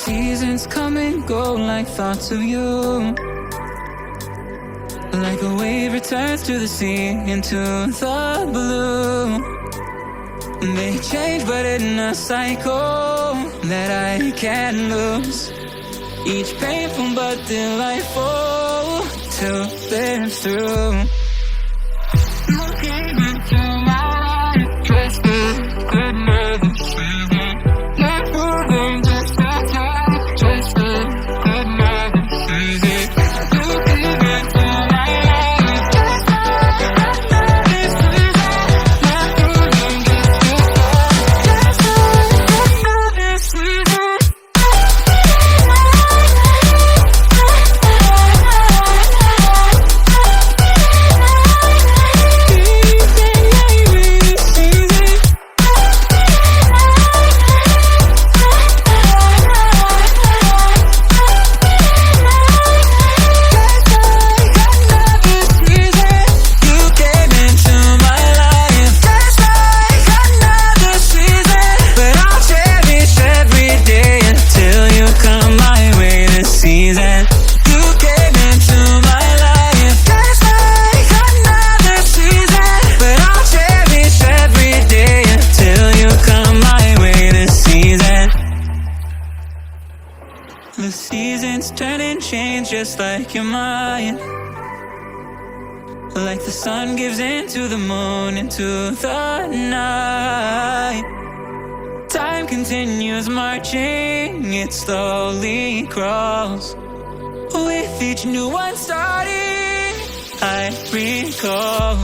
seasons come and go like thoughts of you. Like a wave returns to the sea, into the blue. They change but in a cycle that I can't lose. Each painful but delightful to live through. You came into my life, just a good never season. Not moving, just a time, just a good never season. You came into my life, just a good never season. Not moving, just a good never season. The seasons turn and change just like your mind. Like the sun gives into the moon, into the night. Time continues marching, it slowly crawls. With each new one starting, I recall